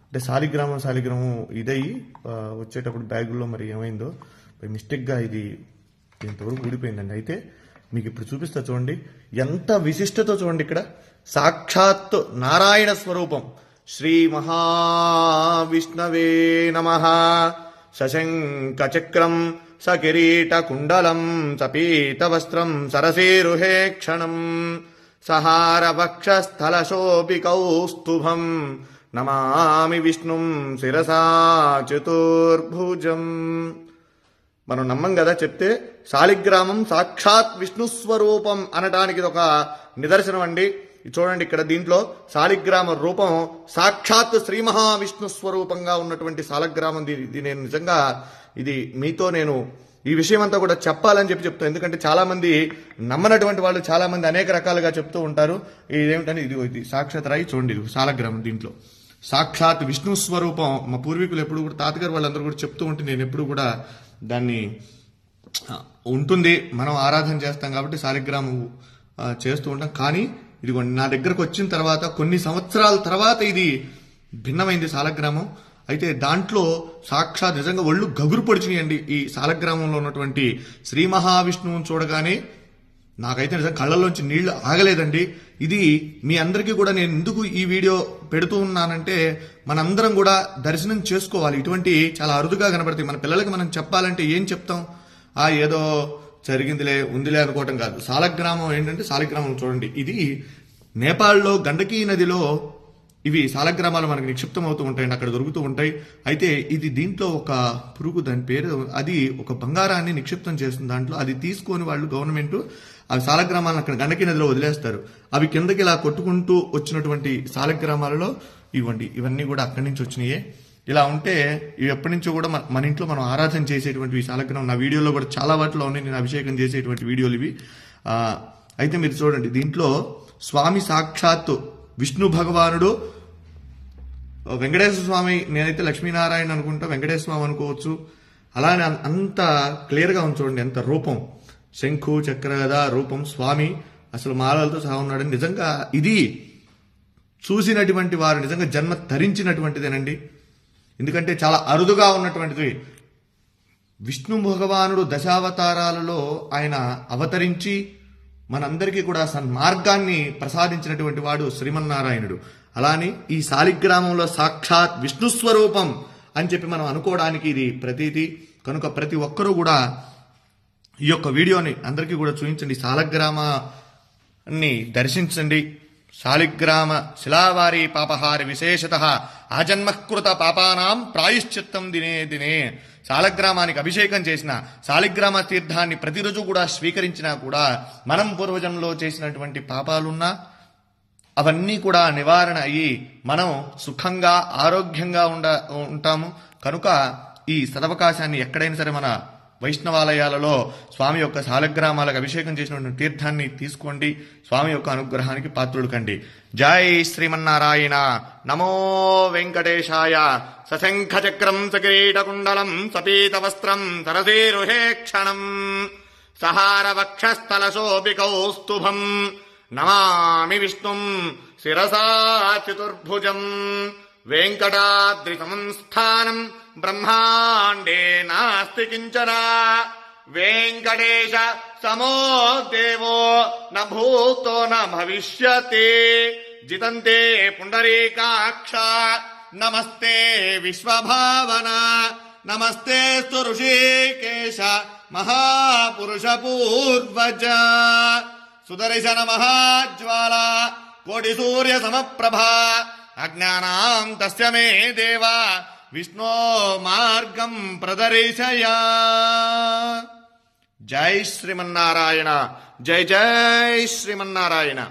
అంటే శాలిగ్రామం ఇదయ్యి వచ్చేటప్పుడు బ్యాగుల్లో మరి ఏమైందో మిస్టేక్గా ఇది ఇంతవరకు ఊడిపోయిందండి. అయితే మీకు ఇప్పుడు చూపిస్తా చూడండి, ఎంత విశిష్టతో చూడండి. ఇక్కడ సాక్షాత్ నారాయణ స్వరూపం. శ్రీ మహావిష్ణవే నమః. శశంఖ చక్రం సకిరీట కుండలం సపీత వస్త్రం సరసేరుహే క్షణం సహార వక్షస్థల శోభి కౌస్తుభం నమామి విష్ణుం శిరసా చతుర్భుజం. మనం నమ్మం కదా చెప్తే. శాలిగ్రామం సాక్షాత్ విష్ణు స్వరూపం అనడానికి ఇది ఒక నిదర్శనం అండి. చూడండి, ఇక్కడ దీంట్లో శాలిగ్రామ రూపం సాక్షాత్ శ్రీ మహావిష్ణు స్వరూపంగా ఉన్నటువంటి శాలిగ్రామం. ఇది నేను నిజంగా ఇది మీతో నేను ఈ విషయం అంతా కూడా చెప్పాలని చెప్తాను. ఎందుకంటే చాలా మంది నమ్మనటువంటి వాళ్ళు చాలా మంది అనేక రకాలుగా చెప్తూ ఉంటారు. ఇదేమిటని ఇది సాక్షాత్ రాయి చూడండి, ఇది శాలిగ్రామం. దీంట్లో సాక్షాత్ విష్ణు స్వరూపం. మా పూర్వీకులు ఎప్పుడు కూడా తాతగారు వాళ్ళందరూ కూడా చెప్తూ ఉంటే నేను ఎప్పుడు కూడా దాన్ని ఉంటుంది, మనం ఆరాధన చేస్తాం కాబట్టి శాలిగ్రామం చేస్తూ ఉంటాం. కానీ ఇదిగోండి, నా దగ్గరకు వచ్చిన తర్వాత కొన్ని సంవత్సరాల తర్వాత ఇది భిన్నమైంది శాలిగ్రామం. అయితే దాంట్లో సాక్షాత్ నిజంగా ఒళ్ళు గగురు పొడిచినాయండి. ఈ శాలిగ్రామంలో ఉన్నటువంటి శ్రీ మహావిష్ణువుని చూడగానే నాకైతే నిజంగా కళ్ళల్లోంచి నీళ్లు ఆగలేదండి. ఇది మీ అందరికీ కూడా నేను ఎందుకు ఈ వీడియో పెడుతూ ఉన్నానంటే, మనందరం కూడా దర్శనం చేసుకోవాలి. ఇటువంటి చాలా అరుదుగా కనబడతాయి. మన పిల్లలకి మనం చెప్పాలంటే ఏం చెప్తాం? ఏదో జరిగిందిలే ఉందిలే అనుకోవటం కాదు. శాలిగ్రామం ఏంటంటే, శాలిగ్రామం చూడండి, ఇది నేపాల్లో గండకీ నదిలో ఇవి శాలిగ్రామాలు మనకి నిక్షిప్తం అవుతూ ఉంటాయండి, అక్కడ దొరుకుతూ ఉంటాయి. అయితే ఇది దీంట్లో ఒక పురుగు, దాని పేరు, అది ఒక బంగారాన్ని నిక్షిప్తం చేస్తుంది దాంట్లో. అది తీసుకొని వాళ్ళు గవర్నమెంట్ అవి శాలిగ్రామాలను అక్కడ గండకీ నదిలో వదిలేస్తారు. అవి కిందకి ఇలా కొట్టుకుంటూ వచ్చినటువంటి శాలిగ్రామాలలో ఇవన్నీ కూడా అక్కడి నుంచి వచ్చినాయే. ఇలా ఉంటే ఇవి ఎప్పటి నుంచో కూడా మన ఇంట్లో మనం ఆరాధన చేసేటువంటి శాలిగ్రామం. నా వీడియోలో కూడా చాలా వాటిలో ఉన్నాయి, నేను అభిషేకం చేసేటువంటి వీడియోలు ఇవి. అయితే మీరు చూడండి, దీంట్లో స్వామి సాక్షాత్తు విష్ణు భగవానుడు, వెంకటేశ్వర స్వామి, నేనైతే లక్ష్మీనారాయణ అనుకుంటా, వెంకటేశ్వర స్వామి అనుకోవచ్చు. అలానే అంత క్లియర్గా ఉంది చూడండి, ఎంత రూపం, శంఖు చక్రగద రూపం, స్వామి అసలు మాలలతో సహా ఉన్నాడు. నిజంగా ఇది చూసినటువంటి వారు నిజంగా జన్మ ధరించినటువంటిదేనండి. ఎందుకంటే చాలా అరుదుగా ఉన్నటువంటిది. విష్ణు భగవానుడు దశావతారాలలో ఆయన అవతరించి మనందరికీ కూడా సన్మార్గాన్ని ప్రసాదించినటువంటి వాడు శ్రీమన్నారాయణుడు. అలానే ఈ శాలిగ్రామంలో సాక్షాత్ విష్ణు స్వరూపం అని చెప్పి మనం అనుకోవడానికి ఇది ప్రతీతి. కనుక ప్రతి ఒక్కరూ కూడా ఈ యొక్క వీడియోని అందరికీ కూడా చూపించండి, శాలిగ్రామాన్ని దర్శించండి. శాలిగ్రామ శిలావారి పాపహారి విశేషత ఆజన్మకృత పాపానాం ప్రాయశ్చిత్తం దినే దినే. శాలిగ్రామానికి అభిషేకం చేసిన, శాలిగ్రామ తీర్థాన్ని ప్రతిరోజు కూడా స్వీకరించినా కూడా మనం పూర్వజంలో చేసినటువంటి పాపాలున్నా అవన్నీ కూడా నివారణ అయ్యి మనం సుఖంగా ఆరోగ్యంగా ఉంటాము. కనుక ఈ సదవకాశాన్ని ఎక్కడైనా సరే మన వైష్ణవాలయాలలో స్వామి యొక్క శాలిగ్రామాలకు అభిషేకం చేసినటువంటి తీర్థాన్ని తీసుకోండి. స్వామి యొక్క అనుగ్రహానికి పాత్రులు కండి. జై శ్రీమన్నారాయణ. నమో వెంకటేశాయ. సశంఖ చక్రం సకిరీటకుండలం సపీత వస్త్రం సరసేరుహే క్షణం సహార వక్షస్థల శోభి కౌస్తుభం నమామి విష్ణుం శిరసా చతుర్భుజం. వెంకటాద్రి సంస్థానం బ్రహ్మాండే నాస్తి కించన. వెంకటేశ సమో దేవో న భూతో న భవిష్యతి. జితంతే పుండరీకాక్ష నమస్తే విశ్వభావన. నమస్తే ఋషికేశ మహాపురుష పూర్వజ. సుదర్శన మహాజ్వాల కోటి సూర్య సమప్రభా. అజ్ఞానాం తస్య మే దేవా విష్ణో మార్గం ప్రదర్శయ. జై శ్రీమన్నారాయణ. జై జై శ్రీమన్నారాయణ.